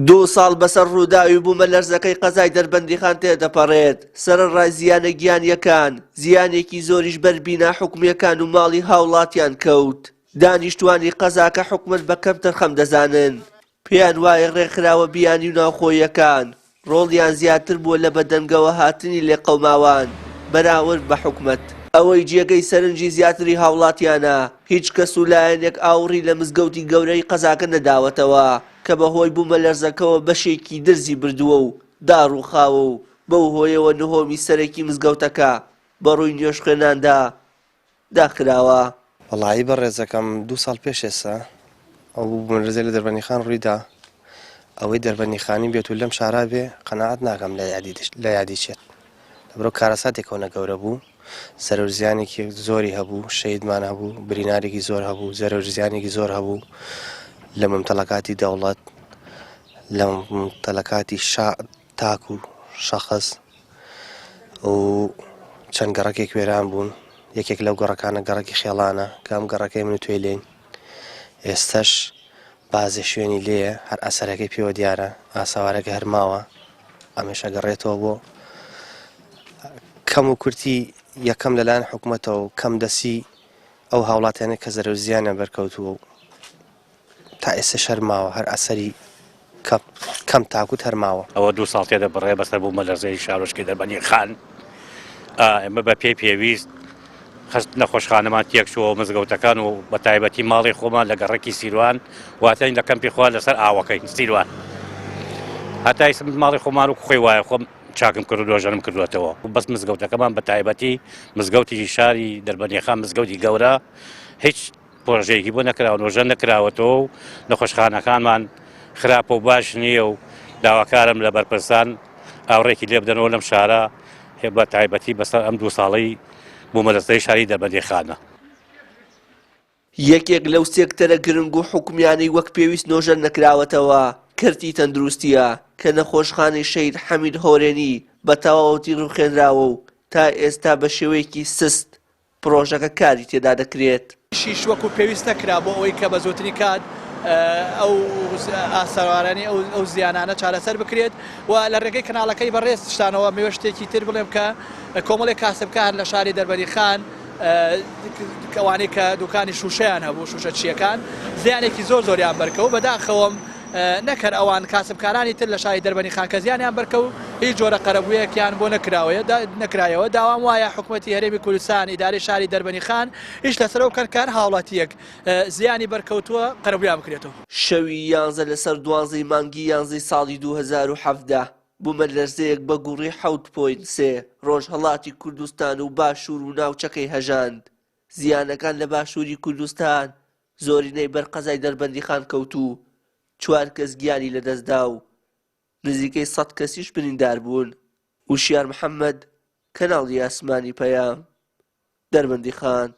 2 ساڵ بەسەر ڕووداوی بوومە لەرزەکەی قەزای دەربەندیخان تێدەپەڕێت. سەرەڕای زیانەگیانیەکان زیانێکی زۆریش بەربینا حکومیەکان و ماڵی هاوڵاتیان کەوت. دانیشتوانی قەزاکە حکومت بە کەم تەرخەم دەزانن. پێیان وایە ڕێکخراوە بیانی و ناوخۆیەکان ڕۆڵیان زیاتر بووە لە بەدەنگەوە هاتنی لێقەوماوان بەراورد بە حکومت. ئەوەی جێگەی سەرنجی زیاتری هاوڵاتیانە هیچ کەس و لایەنێک ئاوڕی لە مزگەوتی گەورەی قەزاکە نەداوەتەوە کە بەهۆی بوومە لەرزەکەەوە بەشێکی درزی بردووە و داڕووخاوە و بەو هۆیەوە نهۆمی سەرەکی مزگەوتەکە بەڕووی نوێژخوێناندا داخراوە. وەڵایی بەڕێزەکەم 2 ساڵ پێش ئێستا ئەو بوومەلەرزەی لە دەربەندیخان ڕوویدا ئەوەی دەربەندیخانی بێت و لەم شارا بێ قەناعەت ناکەم لە یادی چێت لەبرۆ کارەساتێکەوە نەگەورە بوو. زیانێکی زۆری هەبوو، شەیدمان هەبوو، برینارێکی زۆر هەبوو، زیانێکی زۆر هەبوو لە ممتەلەکاتی دەوڵەت، لە ممتەلەکاتی تاک و شەخص و چەند گەڕەکێک وێران بوون. یەکێک لەو گەڕەکانە گەڕەکی خێڵانە کە ئەم گەڕەکەی من توێ لێن ئێستش بازێ شوێنی لێیە هەر ئەسەرەکەی پێوە دیارە ئاساوارەکە هەرماوە ئەمێشە گەڕێتەوە بۆ کەم و کورتی یەکەم لەلایەن حکوومەتەوە کەم دەسی ئەو هاوڵاتیانە کە زەرەو زیانیان بەرکەوتووە تا ئێستا شەرماوە هەر ئەسەری کەم تاکوت هەرماوە. ئەوە 2 ساڵ تێدە بڕێ بەسەر بوومە لەرزەی شارۆچکەی دەربەندیخان. ئێمە بە پێویست نەخۆشخانەمان تێکچووە مزگەوتەکان و بە تایبەتی ماڵی خۆمان لە گەڕێکی سیروان واتەی لە کەمپی خوا لەسەر ئاوەکەی سیروان هەتای ماڵی خۆمان و خۆی وایە خۆم چاکم کرد و دۆژەنم کردوێتەوە بەس مزگەوتەکەمان بە تایبەتی مزگەوتی شاری دەربەندیخان مزگەوتی گەورە هیچ پرۆژەیەکی بۆ نەکراوە نۆژە نەکراوەتەوە و نەخۆشخانەکانمان خراپە و باش نییە و داواکارم لە بەرپرسان ئاوڕێکی لێ بدەنەوە لەم شارە بە تایبەتی بەسەر ئەم 2 ساڵەی بوومە لەرزەی شاری دەربەندیخانە. یەکێک لەو سێکتەرە گرنگ و حکومیانەی وەک پێویست نۆژەر نەکراوەتەوە کردی تەندروستیە کە نەخۆشخانەی شەید حەمید هۆرێنی بە تەواوەتی ڕووخێنراوە و تا ئێستا بە شێوەیەکی سست پرۆژەکە کاری تێدا دەکرێت. شیش وەکو پێویست نەکرا بۆ ئەوەی کە بە زۆتری کات ئەو ئاسەوارانی ئەو زیانانە چارەسەر بکرێت و لە ڕێگەی کەناڵەکەی بەڕێز شتانەوە مێوە شتێکی تر بڵێم کە کۆمەڵێک کاسبکار لە شاری دەربەندیخان کەوانەی کە دوکانی شوشەیان هەبوو شوشە چیەکان زیانێکی زۆریان بەرکەوت بەداخەوەم نەکرد ئەوان کاسبکارانی تر لە شاری دەربەندیخان کە زیانیان بەرکەوت هیچ جۆرە قەرەبوویەکیان بۆ نەکرایەوە داوام وایە حکوومەتی هەرێمی کوردستان ئیدارەی شاری دەربەندیخان هیچ لەسەرەوە کار هاوڵاتیەک زیانی بەرکەوتووە قەرەبوویان بکرێتەوە. شەوی 11 لەسەر 12 مانگی 11 ساڵی 2017 بوومە لەرزەیەک بە گوڕی 7.3 ڕۆژهەڵاتی کوردستان و باشوور و ناوچەکەی هەژاند. زیانەکان لە باشووری کوردستان زۆرینەی بەر قەزای دەربەندیخان کەوتوو 4 کەس گیانی لەدەستدا و نزیکەی 100 کەسیش بریندار بوون. وشیار محەممەد کەناڵی ئاسمانی پەیام دەربەندیخان.